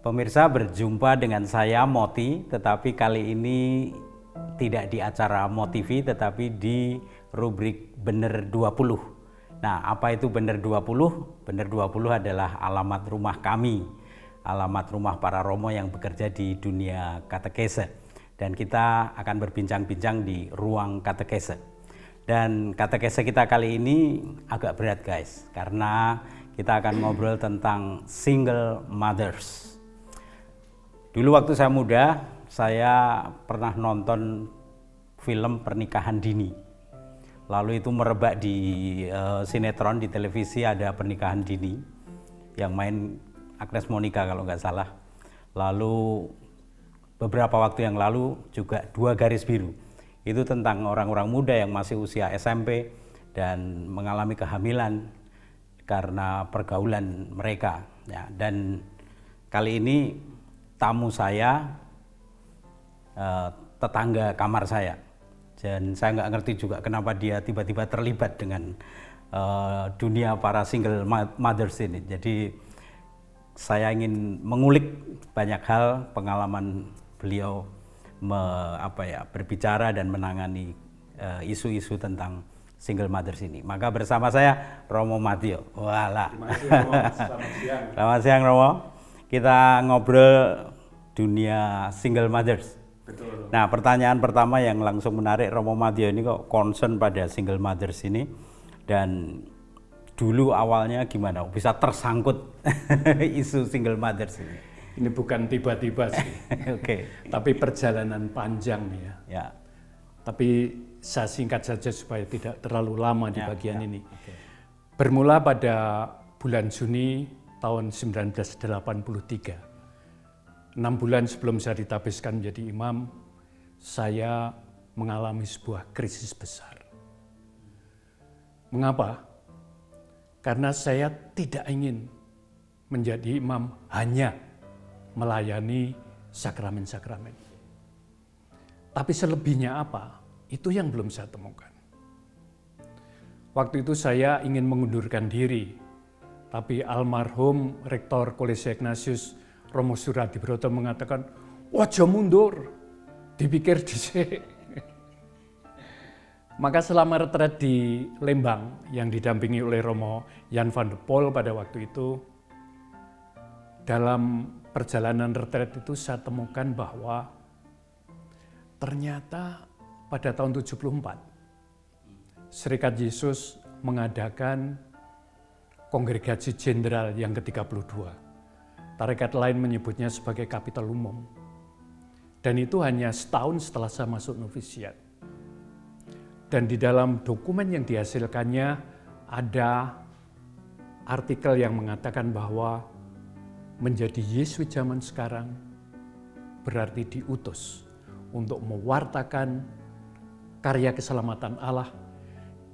Pemirsa, berjumpa dengan saya Moti, tetapi kali ini tidak di acara Motivi tetapi di rubrik Bener 20. Nah, apa itu Bener 20? Bener 20 adalah alamat rumah kami, alamat rumah para romo yang bekerja di dunia katekese. Dan kita akan berbincang-bincang di ruang katekese. Dan katekese kita kali ini agak berat guys, karena kita akan ngobrol tentang single mothers. Dulu waktu saya muda, saya pernah nonton film pernikahan dini. Lalu itu merebak di sinetron di televisi, ada pernikahan dini yang main Agnes Monica kalau nggak salah. Lalu beberapa waktu yang lalu juga Dua Garis Biru. Itu tentang orang-orang muda yang masih usia SMP dan mengalami kehamilan karena pergaulan mereka. Ya, dan kali ini tamu saya tetangga kamar saya, dan saya nggak ngerti juga kenapa dia tiba-tiba terlibat dengan dunia para single mothers ini. Jadi saya ingin mengulik banyak hal pengalaman beliau berbicara dan menangani isu-isu tentang single mothers ini. Maka bersama saya Romo Mattio. Walah. Terima kasih Romo. Selamat siang. Selamat siang Romo. Kita ngobrol dunia single mothers. Betul. Nah, pertanyaan pertama yang langsung menarik, Romo Mattio ini kok concern pada single mothers ini, dan dulu awalnya gimana bisa tersangkut isu single mothers ini? Ini bukan tiba-tiba sih. Oke. Tapi perjalanan panjang nih ya. Ya. Tapi saya singkat saja supaya tidak terlalu lama di bagian ini. Okay. Bermula pada bulan Juni tahun 1983. 6 bulan sebelum saya ditabiskan menjadi imam, saya mengalami sebuah krisis besar. Mengapa? Karena saya tidak ingin menjadi imam hanya melayani sakramen-sakramen. Tapi selebihnya apa? Itu yang belum saya temukan. Waktu itu saya ingin mengundurkan diri, tapi almarhum Rektor Kolese Ignatius Romo Suradibroto mengatakan, "Wajo mundur, dipikir dhisik." Maka selama retret di Lembang yang didampingi oleh Romo Jan van de Pol pada waktu itu, dalam perjalanan retret itu saya temukan bahwa ternyata pada tahun 74 Serikat Yesus mengadakan kongregasi jenderal yang ke-32. Tarekat lain menyebutnya sebagai kapital umum. Dan itu hanya setahun setelah saya masuk novisiat. Dan di dalam dokumen yang dihasilkannya ada artikel yang mengatakan bahwa menjadi Yesuit zaman sekarang berarti diutus untuk mewartakan karya keselamatan Allah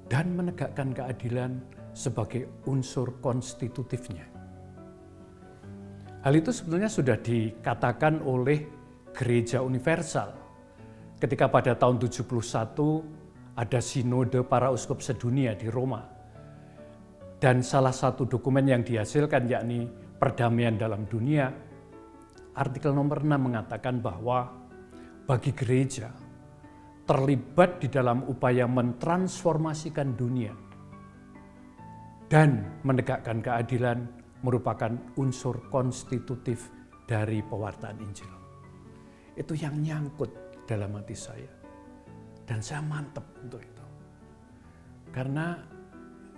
dan menegakkan keadilan sebagai unsur konstitutifnya. Hal itu sebetulnya sudah dikatakan oleh Gereja Universal ketika pada tahun 71 ada sinode para uskup sedunia di Roma. Dan salah satu dokumen yang dihasilkan yakni Perdamaian dalam Dunia, artikel nomor 6 mengatakan bahwa bagi gereja terlibat di dalam upaya mentransformasikan dunia dan menegakkan keadilan merupakan unsur konstitutif dari pewartaan Injil. Itu yang nyangkut dalam hati saya. Dan saya mantap untuk itu. Karena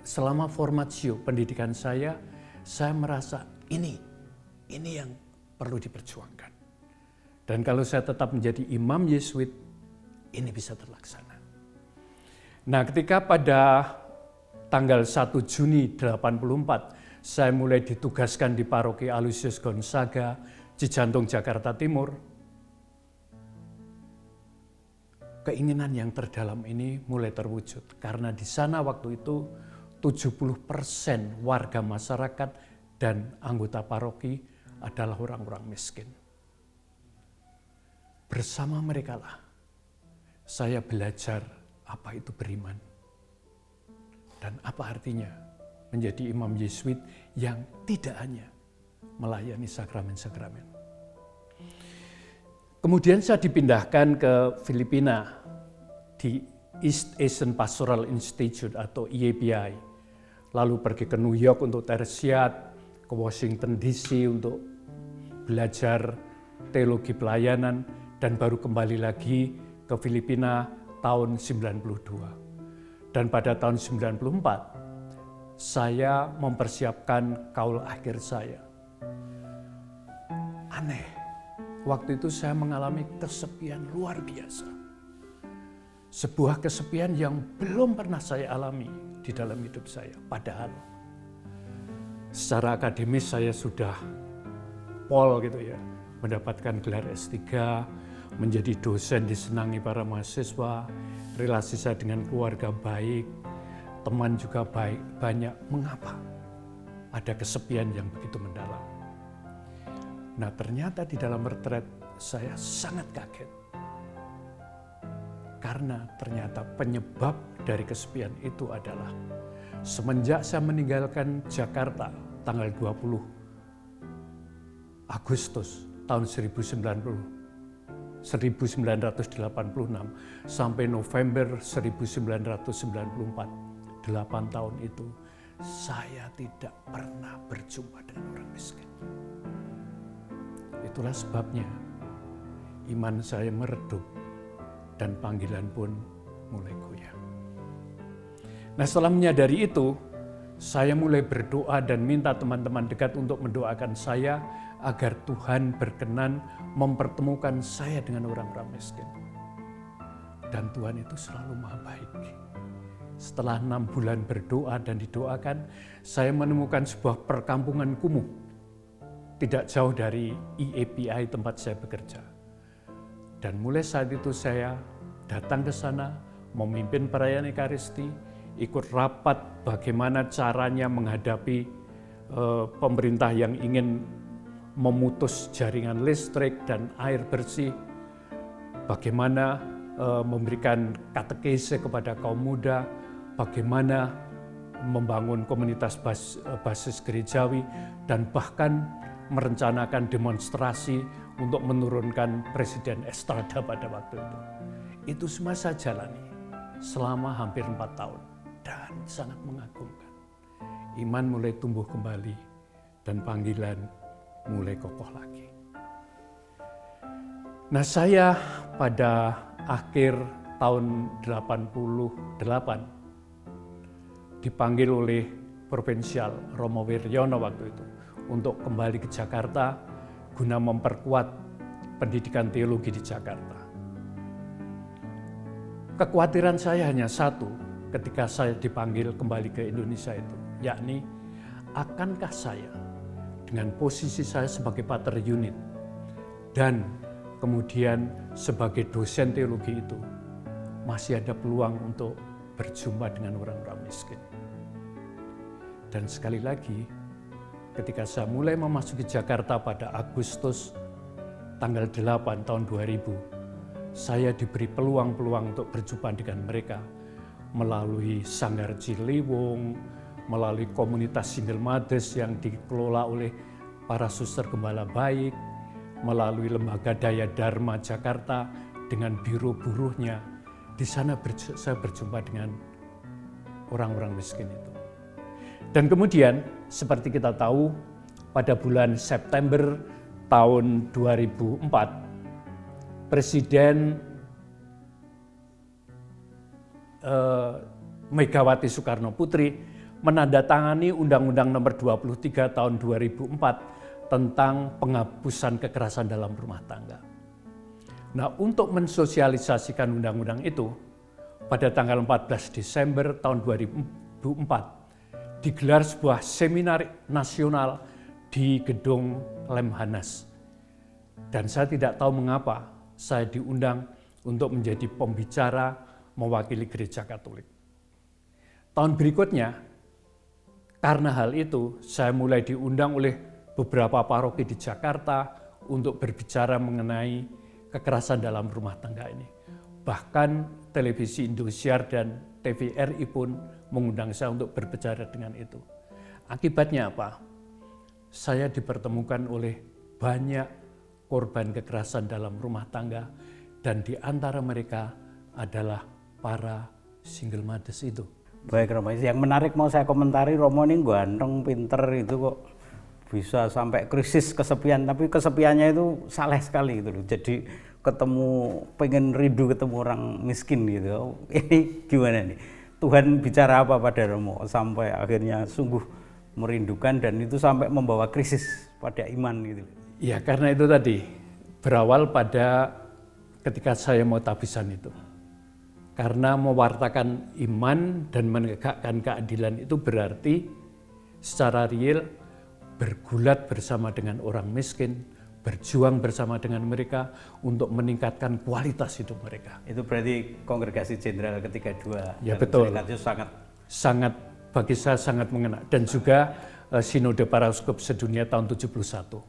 selama formatio pendidikan saya merasa ini yang perlu diperjuangkan. Dan kalau saya tetap menjadi imam Yesuit, ini bisa terlaksana. Nah, ketika pada tanggal 1 Juni 84, saya mulai ditugaskan di paroki Aloysius Gonzaga, Cijantung, Jakarta Timur. Keinginan yang terdalam ini mulai terwujud. Karena di sana waktu itu 70% warga masyarakat dan anggota paroki adalah orang-orang miskin. Bersama mereka lah saya belajar apa itu beriman. Dan apa artinya menjadi imam Yesuit yang tidak hanya melayani sakramen-sakramen, Kemudian saya dipindahkan ke Filipina di East Asian Pastoral Institute atau EAPI. Lalu pergi ke New York untuk tersiat, ke Washington DC untuk belajar teologi pelayanan, dan baru kembali lagi ke Filipina tahun 92. Dan pada tahun 94, saya mempersiapkan kaul akhir saya. Aneh, waktu itu saya mengalami kesepian luar biasa. Sebuah kesepian yang belum pernah saya alami di dalam hidup saya. Padahal secara akademis saya sudah pol gitu ya, mendapatkan gelar S3, menjadi dosen disenangi para mahasiswa, relasi saya dengan keluarga baik, teman juga baik, banyak. Mengapa ada kesepian yang begitu mendalam? Nah, ternyata di dalam retret saya sangat kaget. Karena ternyata penyebab dari kesepian itu adalah semenjak saya meninggalkan Jakarta tanggal 20 Agustus tahun 1986 sampai November 1994, 8 tahun itu saya tidak pernah berjumpa dengan orang miskin. Itulah sebabnya iman saya meredup dan panggilan pun mulai goyah. Nah, setelah menyadari itu, saya mulai berdoa dan minta teman-teman dekat untuk mendoakan saya agar Tuhan berkenan mempertemukan saya dengan orang-orang miskin. Dan Tuhan itu selalu maha baik. Setelah 6 bulan berdoa dan didoakan, saya menemukan sebuah perkampungan kumuh tidak jauh dari EAPI tempat saya bekerja. Dan mulai saat itu saya datang ke sana, memimpin perayaan Ekaristi, ikut rapat bagaimana caranya menghadapi pemerintah yang ingin memutus jaringan listrik dan air bersih, bagaimana memberikan katekese kepada kaum muda, bagaimana membangun komunitas basis gerejawi, dan bahkan merencanakan demonstrasi untuk menurunkan Presiden Estrada pada waktu itu. Itu semua saya jalani selama hampir 4 tahun dan sangat mengagumkan. Iman mulai tumbuh kembali dan panggilan mulai kokoh lagi. Nah, saya pada akhir tahun 88 dipanggil oleh Provinsial Romo Wiryono waktu itu untuk kembali ke Jakarta guna memperkuat pendidikan teologi di Jakarta. Kekhawatiran saya hanya satu ketika saya dipanggil kembali ke Indonesia itu, yakni akankah saya dengan posisi saya sebagai pater unit dan kemudian sebagai dosen teologi itu masih ada peluang untuk berjumpa dengan orang-orang miskin. Dan sekali lagi, ketika saya mulai memasuki Jakarta pada Agustus tanggal 8 tahun 2000, saya diberi peluang-peluang untuk berjumpa dengan mereka melalui Sanggar Ciliwung, melalui komunitas single mothers yang dikelola oleh para suster gembala baik, melalui Lembaga Daya Dharma Jakarta dengan biro buruhnya. Di sana saya berjumpa dengan orang-orang miskin itu. Dan kemudian, seperti kita tahu, pada bulan September tahun 2004, Presiden Megawati Soekarno Putri menandatangani Undang-Undang Nomor 23 tahun 2004 tentang penghapusan kekerasan dalam rumah tangga. Nah, untuk mensosialisasikan undang-undang itu, pada tanggal 14 Desember tahun 2004, digelar sebuah seminar nasional di Gedung Lemhanas. Dan saya tidak tahu mengapa saya diundang untuk menjadi pembicara mewakili Gereja Katolik. Tahun berikutnya, karena hal itu, saya mulai diundang oleh beberapa paroki di Jakarta untuk berbicara mengenai kekerasan dalam rumah tangga ini. Bahkan televisi Indosiar dan TVRI pun mengundang saya untuk berbicara dengan itu. Akibatnya apa? Saya dipertemukan oleh banyak korban kekerasan dalam rumah tangga, dan di antara mereka adalah para single mothers itu. Baik Romo, yang menarik mau saya komentari, Romo ini ganteng, pinter itu kok bisa sampai krisis kesepian, tapi kesepiannya itu saleh sekali gitu loh. Jadi pengen rindu ketemu orang miskin gitu. Ini gimana nih? Tuhan bicara apa pada Romo sampai akhirnya sungguh merindukan dan itu sampai membawa krisis pada iman gitu. Ya karena itu tadi berawal pada ketika saya mau tabisan itu. Karena mewartakan iman dan menegakkan keadilan itu berarti secara real bergulat bersama dengan orang miskin, berjuang bersama dengan mereka untuk meningkatkan kualitas hidup mereka. Itu berarti kongregasi jenderal ketiga dua. Ya betul. Sangat bagi saya sangat mengena, dan juga Sinode Para Uskup Sedunia tahun 71.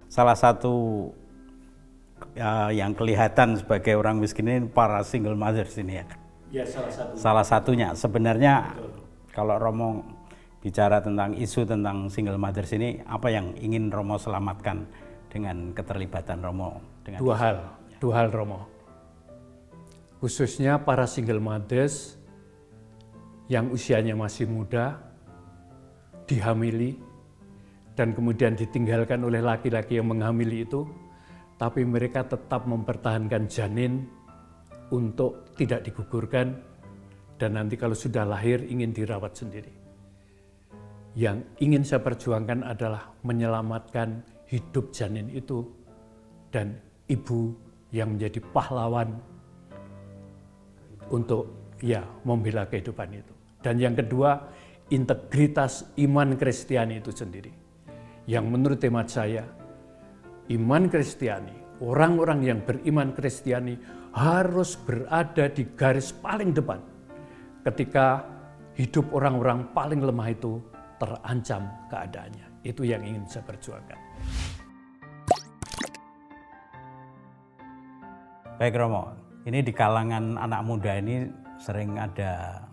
Salah satu yang kelihatan sebagai orang miskin ini para single mothers ini ya. Ya salah satunya. Sebenarnya betul. Kalau Romo bicara tentang isu tentang single mothers ini, apa yang ingin Romo selamatkan dengan keterlibatan Romo? Dua hal Romo. Khususnya para single mothers yang usianya masih muda, dihamili, dan kemudian ditinggalkan oleh laki-laki yang menghamili itu, tapi mereka tetap mempertahankan janin untuk tidak digugurkan, dan nanti kalau sudah lahir ingin dirawat sendiri. Yang ingin saya perjuangkan adalah menyelamatkan hidup janin itu dan ibu yang menjadi pahlawan untuk membela kehidupan itu. Dan yang kedua, integritas iman Kristiani itu sendiri. Yang menurut hemat saya, iman Kristiani, orang-orang yang beriman Kristiani harus berada di garis paling depan ketika hidup orang-orang paling lemah itu terancam keadaannya. Itu yang ingin saya perjuangkan. Baik Romo, ini di kalangan anak muda ini sering ada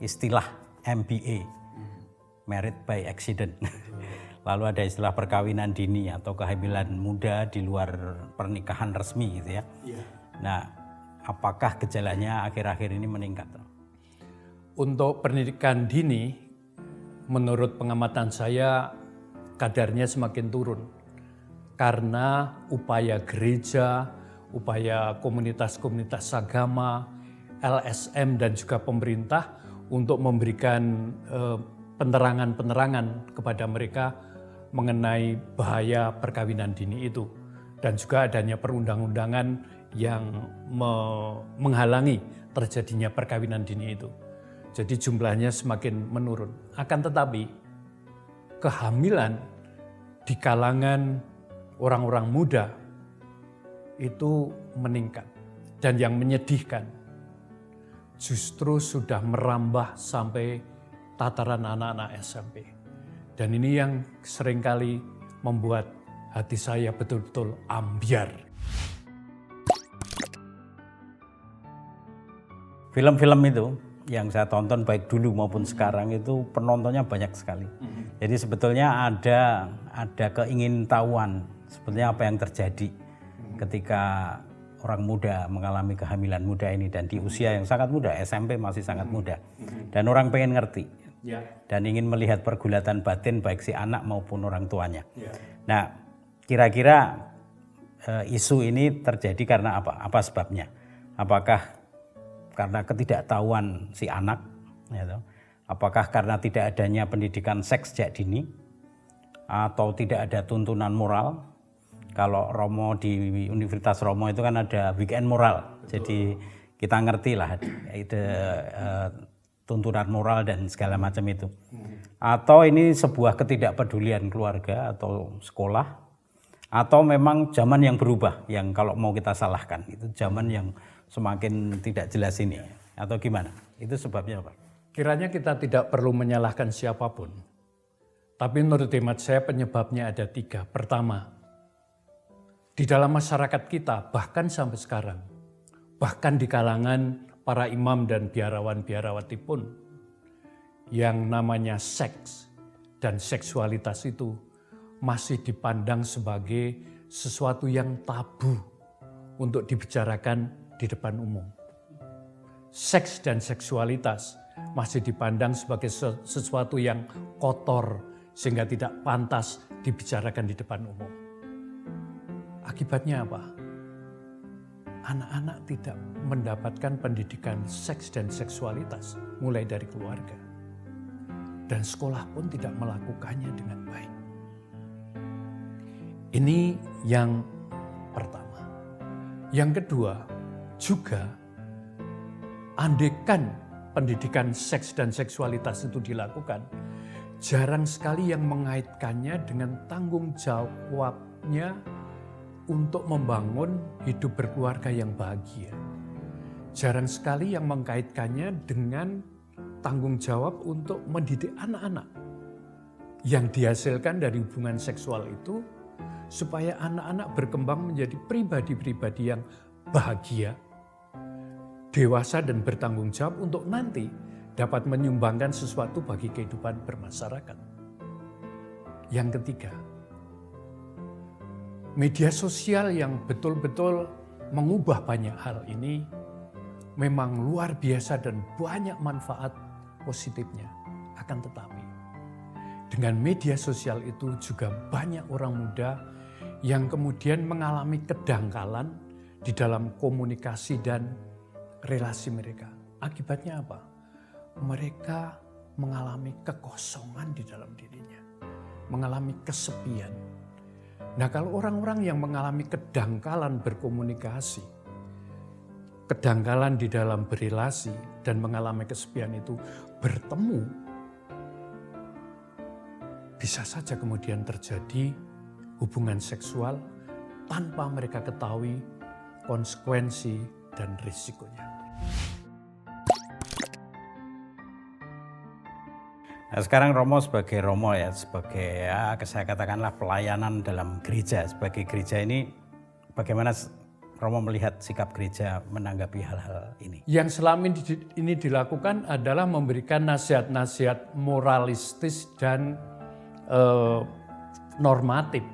istilah MBA, Married by Accident. Lalu ada istilah perkawinan dini atau kehamilan muda di luar pernikahan resmi gitu ya. Nah, apakah gejalanya akhir-akhir ini meningkat? Untuk pendidikan dini, menurut pengamatan saya kadarnya semakin turun. Karena upaya gereja, upaya komunitas-komunitas agama, LSM dan juga pemerintah untuk memberikan penerangan-penerangan kepada mereka mengenai bahaya perkawinan dini itu. Dan juga adanya perundang-undangan yang menghalangi terjadinya perkawinan dini itu. Jadi jumlahnya semakin menurun. Akan tetapi kehamilan di kalangan orang-orang muda itu meningkat. Dan yang menyedihkan justru sudah merambah sampai tataran anak-anak SMP. Dan ini yang seringkali membuat hati saya betul-betul ambyar. Film-film itu yang saya tonton baik dulu maupun sekarang itu penontonnya banyak sekali. Jadi sebetulnya ada keingintahuan sebetulnya apa yang terjadi ketika orang muda mengalami kehamilan muda ini dan di usia yang sangat muda, SMP masih sangat muda. Dan orang pengen ngerti dan ingin melihat pergulatan batin baik si anak maupun orang tuanya. Nah, kira-kira isu ini terjadi karena apa? Apa sebabnya? Apakah karena ketidaktahuan si anak, gitu. Apakah karena tidak adanya pendidikan seks sejak dini, atau tidak ada tuntunan moral? Kalau Romo di Universitas Romo itu kan ada weekend moral, jadi kita ngerti lah tuntunan moral dan segala macam itu. Atau ini sebuah ketidakpedulian keluarga atau sekolah, atau memang zaman yang berubah, yang kalau mau kita salahkan itu zaman yang semakin tidak jelas ini, atau gimana? Itu sebabnya apa? Kiranya kita tidak perlu menyalahkan siapapun. Tapi menurut hemat saya penyebabnya ada 3. Pertama, di dalam masyarakat kita bahkan sampai sekarang, bahkan di kalangan para imam dan biarawan-biarawati pun, yang namanya seks dan seksualitas itu masih dipandang sebagai sesuatu yang tabu untuk dibicarakan di depan umum. Seks dan seksualitas masih dipandang sebagai sesuatu yang kotor sehingga tidak pantas dibicarakan di depan umum. Akibatnya apa? Anak-anak tidak mendapatkan pendidikan seks dan seksualitas mulai dari keluarga. Dan sekolah pun tidak melakukannya dengan baik. Ini yang pertama. Yang kedua, juga andaikan pendidikan seks dan seksualitas itu dilakukan, jarang sekali yang mengaitkannya dengan tanggung jawabnya untuk membangun hidup berkeluarga yang bahagia. Jarang sekali yang mengkaitkannya dengan tanggung jawab untuk mendidik anak-anak yang dihasilkan dari hubungan seksual itu, supaya anak-anak berkembang menjadi pribadi-pribadi yang bahagia, dewasa dan bertanggung jawab untuk nanti dapat menyumbangkan sesuatu bagi kehidupan bermasyarakat. Yang ketiga, media sosial yang betul-betul mengubah banyak hal ini memang luar biasa dan banyak manfaat positifnya. Akan tetapi, dengan media sosial itu juga banyak orang muda yang kemudian mengalami kedangkalan di dalam komunikasi dan relasi mereka. Akibatnya apa? Mereka mengalami kekosongan di dalam dirinya, mengalami kesepian. Nah, kalau orang-orang yang mengalami kedangkalan berkomunikasi, kedangkalan di dalam berelasi dan mengalami kesepian itu bertemu, bisa saja kemudian terjadi hubungan seksual tanpa mereka ketahui konsekuensi dan risikonya. Nah, sekarang Romo sebagai Romo ya, sebagai saya katakanlah pelayanan dalam gereja. Sebagai gereja ini, bagaimana Romo melihat sikap gereja menanggapi hal-hal ini? Yang selama ini dilakukan adalah memberikan nasihat-nasihat moralistis dan normatif.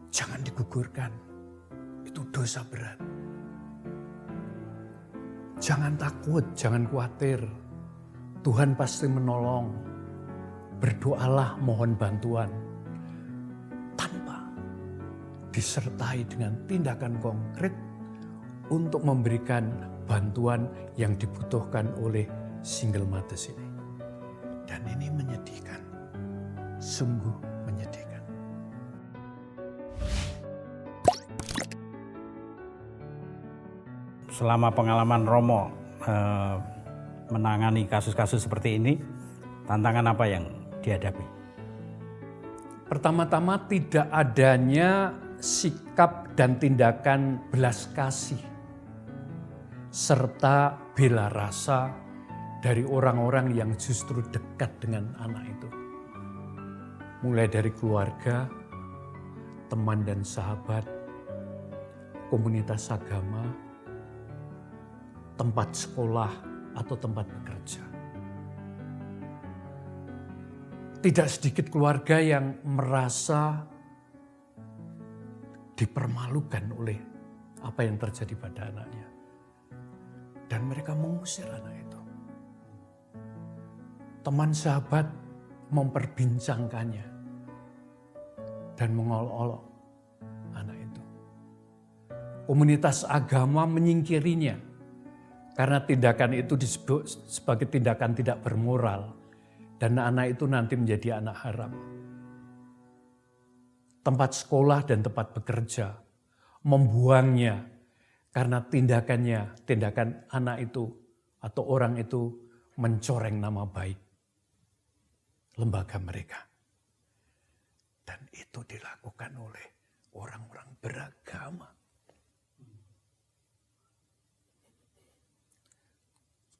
Jangan digugurkan, itu dosa berat. Jangan takut, jangan khawatir. Tuhan pasti menolong. Berdoalah, mohon bantuan. Tanpa disertai dengan tindakan konkret untuk memberikan bantuan yang dibutuhkan oleh single mothers ini. Dan ini menyedihkan, sungguh menyedihkan. Selama pengalaman Romo menangani kasus-kasus seperti ini, tantangan apa yang dihadapi? Pertama-tama tidak adanya sikap dan tindakan belas kasih serta bela rasa dari orang-orang yang justru dekat dengan anak itu. Mulai dari keluarga, teman dan sahabat, komunitas agama, tempat sekolah, atau tempat bekerja. Tidak sedikit keluarga yang merasa dipermalukan oleh apa yang terjadi pada anaknya. Dan mereka mengusir anak itu. Teman sahabat memperbincangkannya dan mengolok-olok anak itu. Komunitas agama menyingkirinya karena tindakan itu disebut sebagai tindakan tidak bermoral dan anak itu nanti menjadi anak haram. Tempat sekolah dan tempat bekerja membuangnya karena tindakan anak itu atau orang itu mencoreng nama baik lembaga mereka. Dan itu dilakukan oleh orang-orang beragama.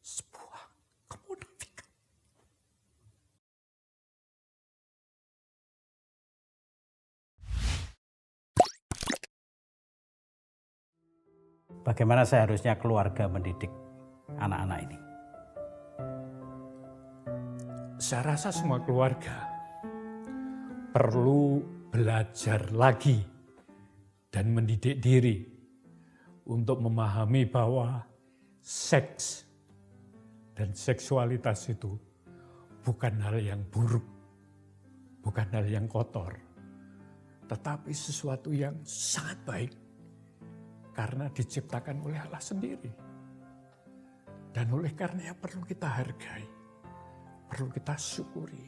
Sebuah kemunafikan. Bagaimana seharusnya keluarga mendidik anak-anak ini? saya rasa semua keluarga perlu belajar lagi dan mendidik diri untuk memahami bahwa seks dan seksualitas itu bukan hal yang buruk, bukan hal yang kotor, tetapi sesuatu yang sangat baik karena diciptakan oleh Allah sendiri. Dan oleh karenanya perlu kita hargai, perlu kita syukuri.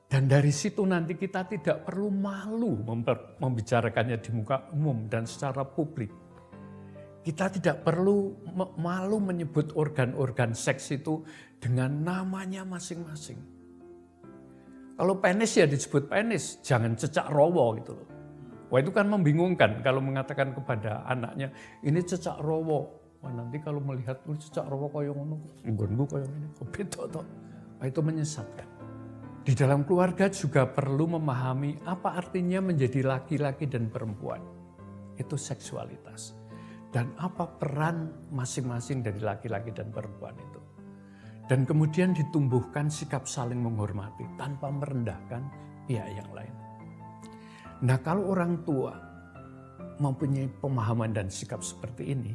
Dan dari situ nanti kita tidak perlu malu membicarakannya di muka umum dan secara publik. Kita tidak perlu malu menyebut organ-organ seks itu dengan namanya masing-masing. Kalau penis ya disebut penis, jangan cecak rowo gitu loh. Wah itu kan membingungkan kalau mengatakan kepada anaknya, ini cecak rowo. Wah nanti kalau melihat cecak rowo kaya ngono, nggonku kaya ngene, kok beda to. Wah itu menyesatkan. Di dalam keluarga juga perlu memahami apa artinya menjadi laki-laki dan perempuan. Itu seksualitas. Dan apa peran masing-masing dari laki-laki dan perempuan itu. Dan kemudian ditumbuhkan sikap saling menghormati tanpa merendahkan pihak yang lain. Nah kalau orang tua mempunyai pemahaman dan sikap seperti ini,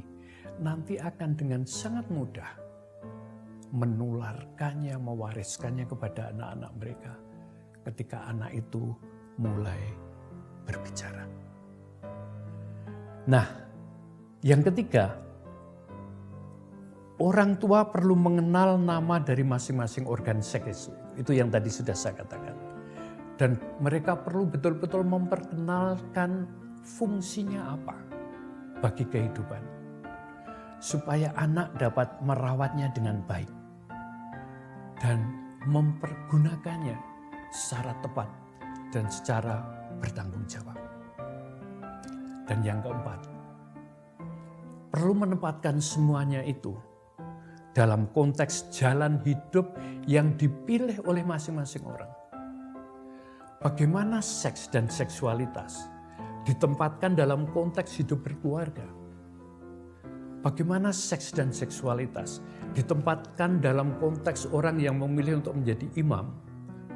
nanti akan dengan sangat mudah menularkannya, mewariskannya kepada anak-anak mereka ketika anak itu mulai berbicara. Nah, yang ketiga, orang tua perlu mengenal nama dari masing-masing organ seks. Itu yang tadi sudah saya katakan. Dan mereka perlu betul-betul memperkenalkan fungsinya apa bagi kehidupan. Supaya anak dapat merawatnya dengan baik. Dan mempergunakannya secara tepat dan secara bertanggung jawab. Dan yang keempat, perlu menempatkan semuanya itu dalam konteks jalan hidup yang dipilih oleh masing-masing orang. Bagaimana seks dan seksualitas ditempatkan dalam konteks hidup berkeluarga. Bagaimana seks dan seksualitas ditempatkan dalam konteks orang yang memilih untuk menjadi imam,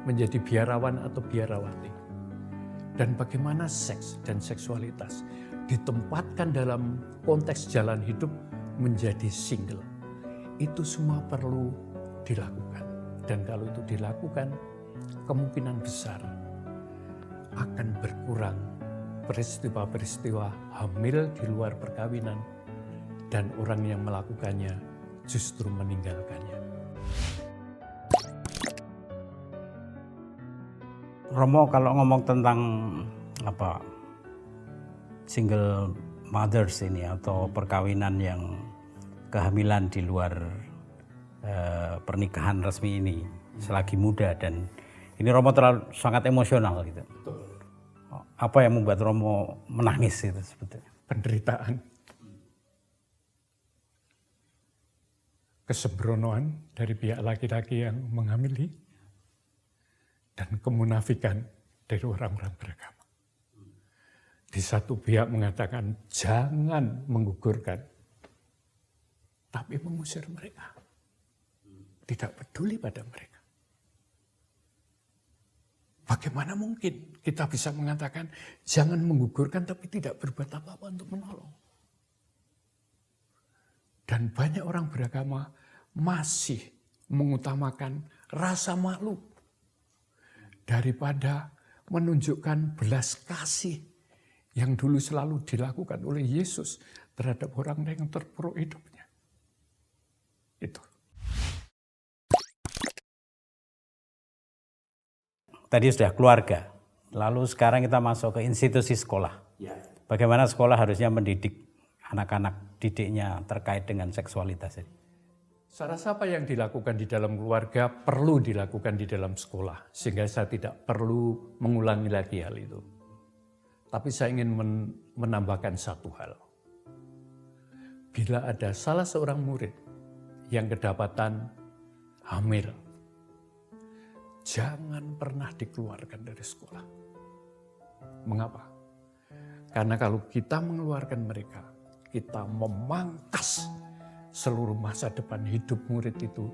menjadi biarawan atau biarawati. Dan bagaimana seks dan seksualitas ditempatkan dalam konteks jalan hidup menjadi single. Itu semua perlu dilakukan. Dan kalau itu dilakukan, kemungkinan besar akan berkurang peristiwa-peristiwa hamil di luar perkawinan dan orang yang melakukannya justru meninggalkannya. Romo kalau ngomong tentang single mothers ini atau perkawinan yang kehamilan di luar pernikahan resmi ini selagi muda, dan ini Romo terlalu sangat emosional gitu. Apa yang membuat Romo menangis itu sebetulnya? Penderitaan, kesembronoan dari pihak laki-laki yang menghamili, dan kemunafikan dari orang-orang beragama. Di satu pihak mengatakan jangan menggugurkan, tapi mengusir mereka. Tidak peduli pada mereka. Bagaimana mungkin kita bisa mengatakan jangan menggugurkan tapi tidak berbuat apa-apa untuk menolong? Dan banyak orang beragama masih mengutamakan rasa malu daripada menunjukkan belas kasih yang dulu selalu dilakukan oleh Yesus terhadap orang yang terpuruk hidupnya. Itu. Tadi sudah keluarga, lalu sekarang kita masuk ke institusi sekolah. Bagaimana sekolah harusnya mendidik anak-anak didiknya terkait dengan seksualitas ini? Saya rasa apa yang dilakukan di dalam keluarga perlu dilakukan di dalam sekolah, sehingga saya tidak perlu mengulangi lagi hal itu. Tapi saya ingin menambahkan satu hal. Bila ada salah seorang murid yang kedapatan hamil, jangan pernah dikeluarkan dari sekolah. Mengapa? Karena kalau kita mengeluarkan mereka, kita memangkas seluruh masa depan hidup murid itu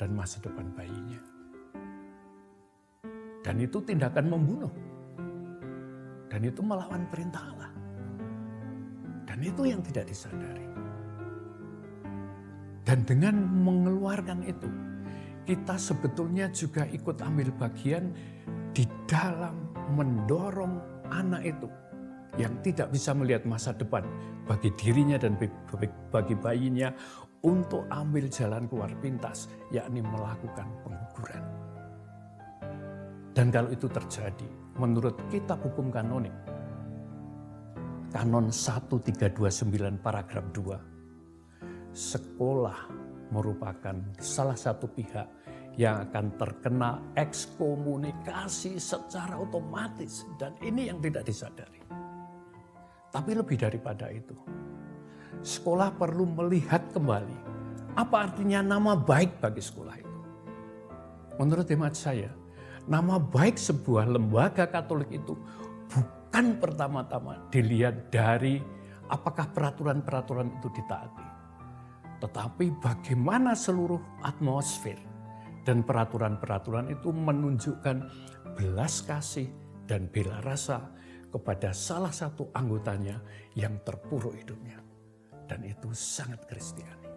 dan masa depan bayinya. Dan itu tindakan membunuh. Dan itu melawan perintah Allah. Dan itu yang tidak disadari. Dan dengan mengeluarkan itu, kita sebetulnya juga ikut ambil bagian di dalam mendorong anak itu yang tidak bisa melihat masa depan bagi dirinya dan bagi bayinya untuk ambil jalan keluar pintas, yakni melakukan pengguguran. Dan kalau itu terjadi, menurut kitab hukum kanonik, Kanon 1329 paragraf 2, sekolah merupakan salah satu pihak yang akan terkena ekskomunikasi secara otomatis. Dan ini yang tidak disadari. Tapi lebih daripada itu, sekolah perlu melihat kembali apa artinya nama baik bagi sekolah itu. Menurut hemat saya, nama baik sebuah lembaga Katolik itu bukan pertama-tama dilihat dari apakah peraturan-peraturan itu ditaati, tetapi bagaimana seluruh atmosfer dan peraturan-peraturan itu menunjukkan belas kasih dan bela rasa kepada salah satu anggotanya yang terpuruk hidupnya. Dan itu sangat Kristiani.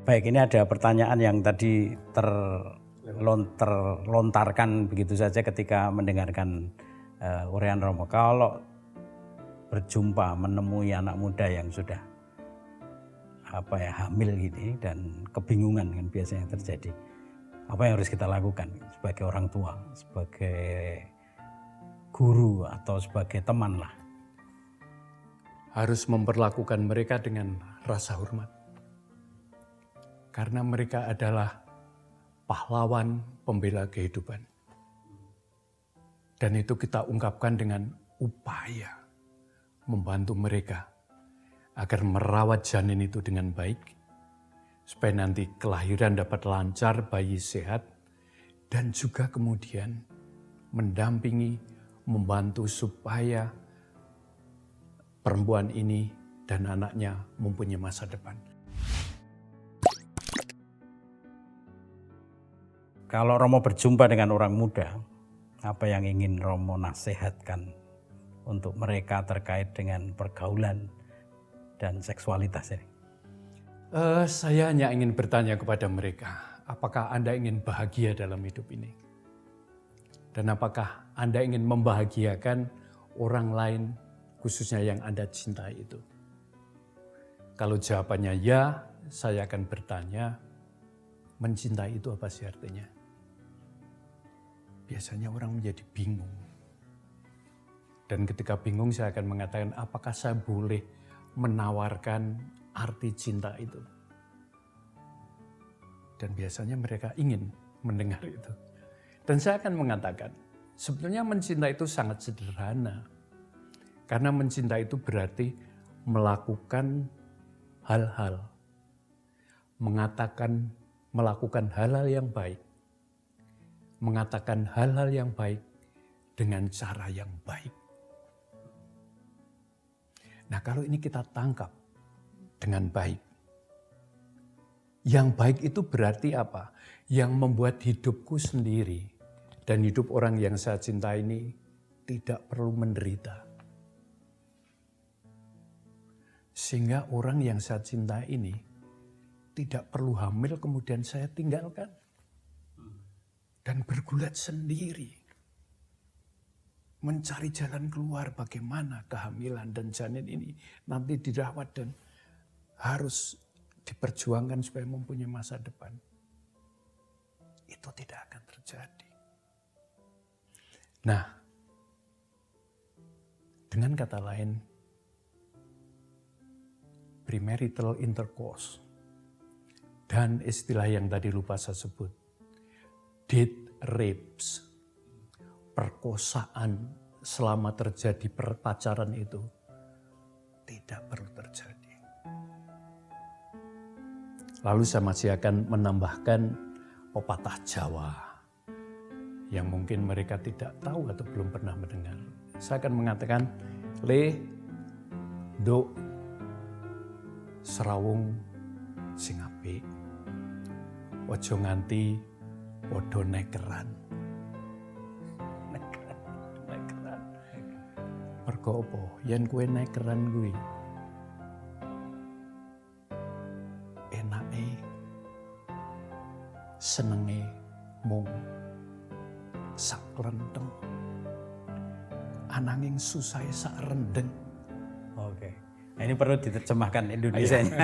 Baik, ini ada pertanyaan yang tadi terlontarkan begitu saja ketika mendengarkan uraian Romo. Kalau berjumpa menemui anak muda yang sudah hamil gini dan kebingungan kan biasanya terjadi. Apa yang harus kita lakukan sebagai orang tua, sebagai guru atau sebagai teman lah? Harus memperlakukan mereka dengan rasa hormat. Karena mereka adalah pahlawan pembela kehidupan. Dan itu kita ungkapkan dengan upaya membantu mereka agar merawat janin itu dengan baik, supaya nanti kelahiran dapat lancar, bayi sehat, dan juga kemudian mendampingi, membantu supaya perempuan ini dan anaknya mempunyai masa depan. Kalau Romo berjumpa dengan orang muda, apa yang ingin Romo nasihatkan untuk mereka terkait dengan pergaulan dan seksualitas ini? Saya hanya ingin bertanya kepada mereka, apakah Anda ingin bahagia dalam hidup ini? Dan apakah Anda ingin membahagiakan orang lain, khususnya yang Anda cintai itu? Kalau jawabannya ya, saya akan bertanya, mencintai itu apa sih artinya? Biasanya orang menjadi bingung. Dan ketika bingung saya akan mengatakan, apakah saya boleh menawarkan arti cinta itu? Dan biasanya mereka ingin mendengar itu. Dan saya akan mengatakan, sebetulnya mencinta itu sangat sederhana. Karena mencinta itu berarti melakukan hal-hal. Melakukan hal-hal yang baik. Mengatakan hal-hal yang baik dengan cara yang baik. Nah, kalau ini kita tangkap dengan baik. Yang baik itu berarti apa? Yang membuat hidupku sendiri dan hidup orang yang saya cintai ini tidak perlu menderita. Sehingga orang yang saya cintai ini tidak perlu hamil kemudian saya tinggalkan. Dan bergulat sendiri. Mencari jalan keluar bagaimana kehamilan dan janin ini nanti dirawat dan harus diperjuangkan supaya mempunyai masa depan. Itu tidak akan terjadi. Nah, dengan kata lain, premarital intercourse dan istilah yang tadi lupa saya sebut, date rapes, perkosaan selama terjadi pacaran itu tidak perlu terjadi. Lalu saya masih akan menambahkan pepatah Jawa yang mungkin mereka tidak tahu atau belum pernah mendengar. Saya akan mengatakan, le, do, serawung sing apik. Aja nganti padha nekeran. Nekeran. Mergo apa? Yen kowe nekeran kuwi enake senenge mung sak klenteng. Ananging susahe sak rendeng. Oke. Nah, ini perlu diterjemahkan Indonesianya.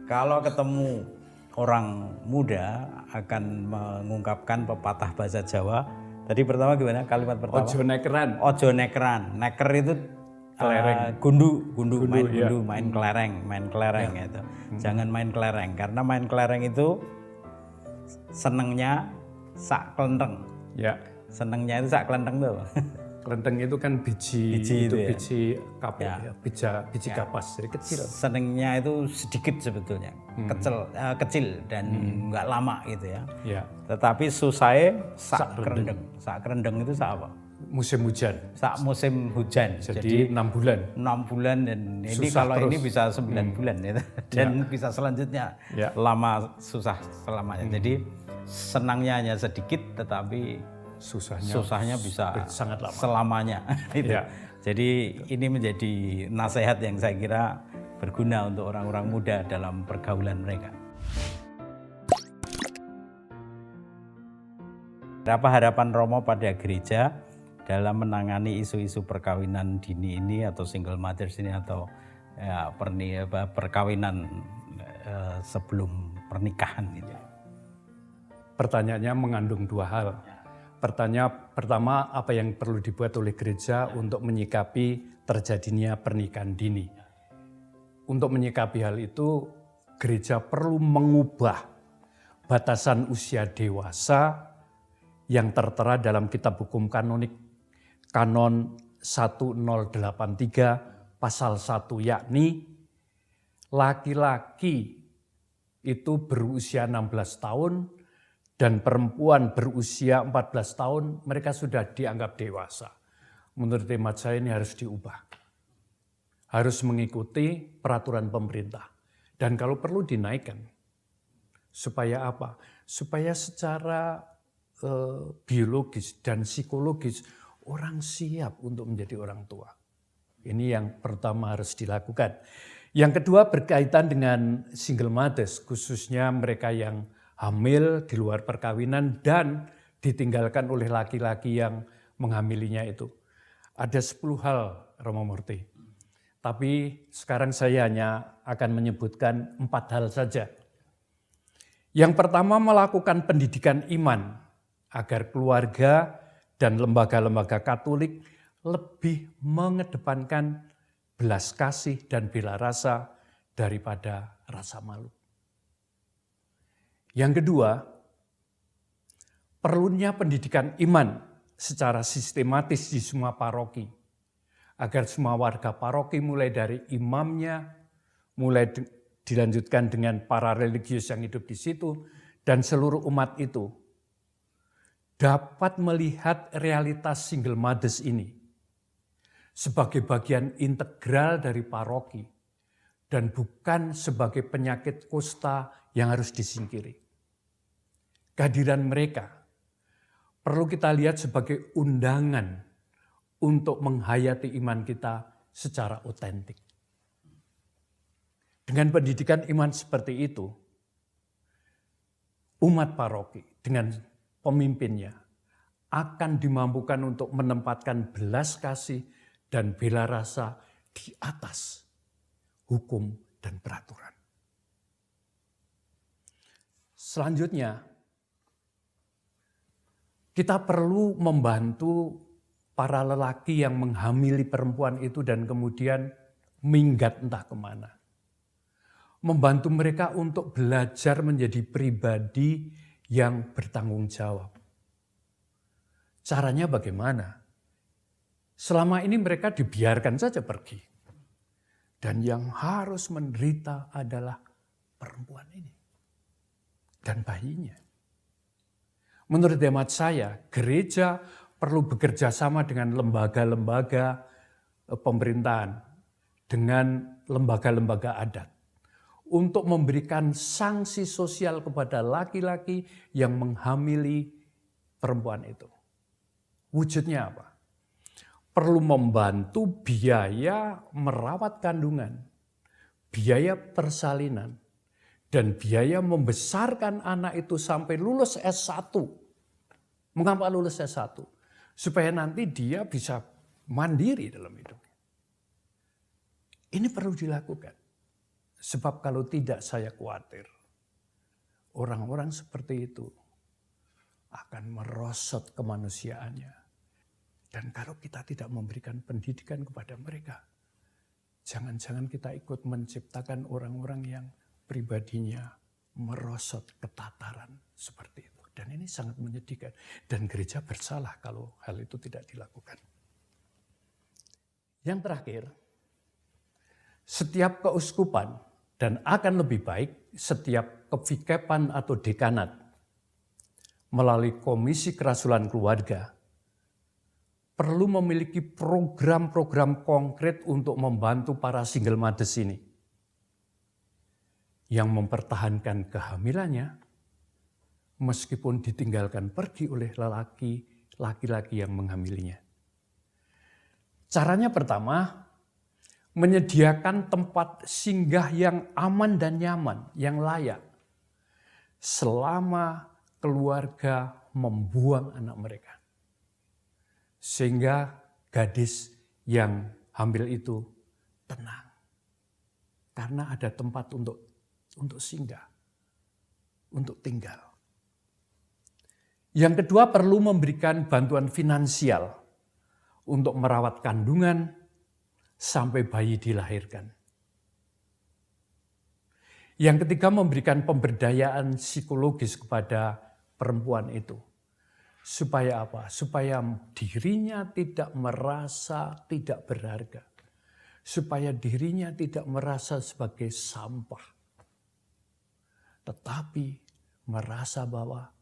Kalau ketemu orang muda akan mengungkapkan pepatah bahasa Jawa. Tadi pertama gimana? Kalimat pertama. Ojo nekeran. Ojo nekeran. Neker itu Kelereng. gundu, main kelereng gitu. Jangan main kelereng karena main kelereng itu senengnya sak klenteng. Ya. Senengnya itu sak klenteng tuh. Klenteng itu kan biji itu ya? biji kapuk ya, biji kapas, jadi kecil. Senengnya itu sedikit sebetulnya, kecil dan nggak lama gitu ya. Ya. Tetapi susahnya sak kerendeng. Sak kerendeng itu sak apa? Musim hujan. Sak musim hujan. Jadi 6 bulan. 6 bulan dan ini Susah kalau terus. ini bisa 9 bulan ya. Dan bisa selanjutnya lama susah selamanya. Jadi senangnya hanya sedikit tetapi susahnya bisa sangat lama. Selamanya. Itu. Ya. Jadi ini menjadi nasihat yang saya kira berguna untuk orang-orang muda dalam pergaulan mereka. Apa harapan Romo pada gereja dalam menangani isu-isu perkawinan dini ini atau single mothers ini atau ya, perkawinan sebelum pernikahan gitu? Pertanyaannya mengandung dua hal. Pertama, apa yang perlu dibuat oleh gereja untuk menyikapi terjadinya pernikahan dini. Untuk menyikapi hal itu, gereja perlu mengubah batasan usia dewasa yang tertera dalam Kitab Hukum Kanonik Kanon 1083 pasal 1, yakni laki-laki itu berusia 16 tahun dan perempuan berusia 14 tahun, mereka sudah dianggap dewasa. Menurut hemat saya ini harus diubah. Harus mengikuti peraturan pemerintah. Dan kalau perlu dinaikkan. Supaya apa? Supaya secara biologis dan psikologis orang siap untuk menjadi orang tua. Ini yang pertama harus dilakukan. Yang kedua berkaitan dengan single mothers, khususnya mereka yang hamil di luar perkawinan dan ditinggalkan oleh laki-laki yang menghamilinya itu. Ada 10 hal, Romo Murti. Tapi sekarang saya hanya akan menyebutkan 4 hal saja. Yang pertama, melakukan pendidikan iman agar keluarga dan lembaga-lembaga Katolik lebih mengedepankan belas kasih dan bela rasa daripada rasa malu. Yang kedua, perlunya pendidikan iman secara sistematis di semua paroki. Agar semua warga paroki mulai dari imamnya, mulai dilanjutkan dengan para religius yang hidup di situ, dan seluruh umat itu dapat melihat realitas single mothers ini sebagai bagian integral dari paroki dan bukan sebagai penyakit kusta yang harus disingkiri. Kehadiran mereka perlu kita lihat sebagai undangan untuk menghayati iman kita secara otentik. Dengan pendidikan iman seperti itu, umat paroki dengan pemimpinnya akan dimampukan untuk menempatkan belas kasih dan bela rasa di atas hukum dan peraturan. Selanjutnya, kita perlu membantu para lelaki yang menghamili perempuan itu dan kemudian minggat entah kemana. Membantu mereka untuk belajar menjadi pribadi yang bertanggung jawab. Caranya bagaimana? Selama ini mereka dibiarkan saja pergi. Dan yang harus menderita adalah perempuan ini dan bayinya. Menurut hemat saya, gereja perlu bekerja sama dengan lembaga-lembaga pemerintahan dengan lembaga-lembaga adat untuk memberikan sanksi sosial kepada laki-laki yang menghamili perempuan itu. Wujudnya apa? Perlu membantu biaya merawat kandungan, biaya persalinan, dan biaya membesarkan anak itu sampai lulus S1. Mengapa lulus S1? Supaya nanti dia bisa mandiri dalam hidupnya. Ini perlu dilakukan. Sebab kalau tidak, saya khawatir orang-orang seperti itu akan merosot kemanusiaannya. Dan kalau kita tidak memberikan pendidikan kepada mereka, jangan-jangan kita ikut menciptakan orang-orang yang pribadinya merosot ketataran seperti itu. Dan ini sangat menyedihkan. Dan gereja bersalah kalau hal itu tidak dilakukan. Yang terakhir, setiap keuskupan dan akan lebih baik setiap kevikepan atau dekanat melalui Komisi Kerasulan Keluarga perlu memiliki program-program konkret untuk membantu para single mothers ini yang mempertahankan kehamilannya meskipun ditinggalkan pergi oleh laki-laki yang menghamilinya. Caranya pertama, menyediakan tempat singgah yang aman dan nyaman, yang layak selama keluarga membuang anak mereka. Sehingga gadis yang hamil itu tenang. Karena ada tempat untuk singgah, untuk tinggal. Yang kedua, perlu memberikan bantuan finansial untuk merawat kandungan sampai bayi dilahirkan. Yang ketiga, memberikan pemberdayaan psikologis kepada perempuan itu. Supaya apa? Supaya dirinya tidak merasa tidak berharga. Supaya dirinya tidak merasa sebagai sampah. Tetapi merasa bahwa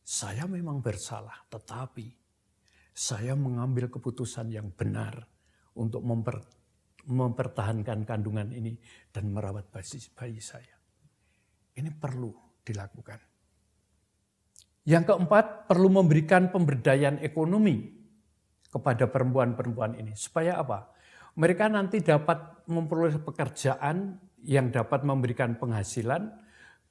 saya memang bersalah, tetapi saya mengambil keputusan yang benar untuk mempertahankan kandungan ini dan merawat bayi saya. Ini perlu dilakukan. Yang keempat, perlu memberikan pemberdayaan ekonomi kepada perempuan-perempuan ini. Supaya apa? Mereka nanti dapat memperoleh pekerjaan yang dapat memberikan penghasilan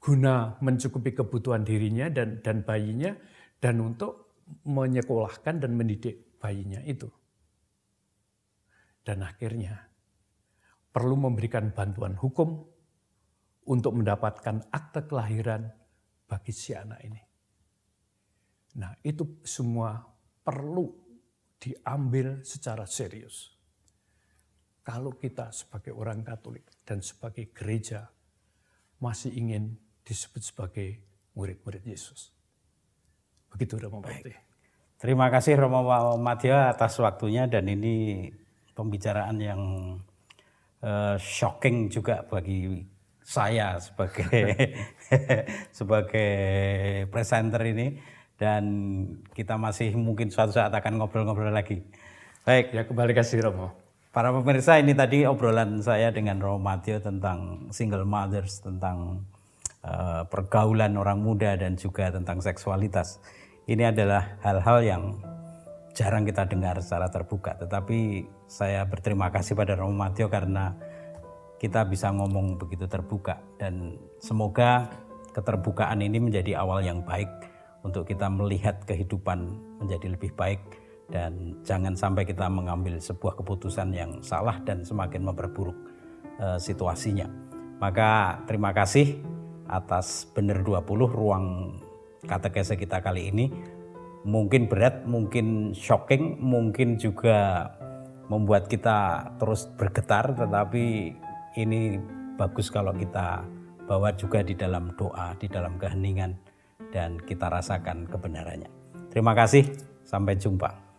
guna mencukupi kebutuhan dirinya dan bayinya dan untuk menyekolahkan dan mendidik bayinya itu. Dan akhirnya perlu memberikan bantuan hukum untuk mendapatkan akte kelahiran bagi si anak ini. Nah, itu semua perlu diambil secara serius. Kalau kita sebagai orang Katolik dan sebagai gereja masih ingin disebut sebagai murid-murid Yesus. Begitu Romo Pati. Terima kasih Romo Madyo atas waktunya, dan ini pembicaraan yang shocking juga bagi saya sebagai presenter ini. Dan kita masih mungkin suatu saat akan ngobrol-ngobrol lagi. Baik. Ya, kembali kasih Romo. Para pemirsa, ini tadi obrolan saya dengan Romo Madyo tentang single mothers, tentang pergaulan orang muda dan juga tentang seksualitas. Ini adalah hal-hal yang jarang kita dengar secara terbuka. Tetapi saya berterima kasih pada Romo Madyo karena kita bisa ngomong begitu terbuka. Dan semoga keterbukaan ini menjadi awal yang baik untuk kita melihat kehidupan menjadi lebih baik, dan jangan sampai kita mengambil sebuah keputusan yang salah dan semakin memperburuk situasinya. Maka terima kasih atas Bener 20, ruang katekese kita kali ini. Mungkin berat, mungkin shocking, mungkin juga membuat kita terus bergetar, tetapi ini bagus kalau kita bawa juga di dalam doa, di dalam keheningan, dan kita rasakan kebenarannya. Terima kasih, sampai jumpa.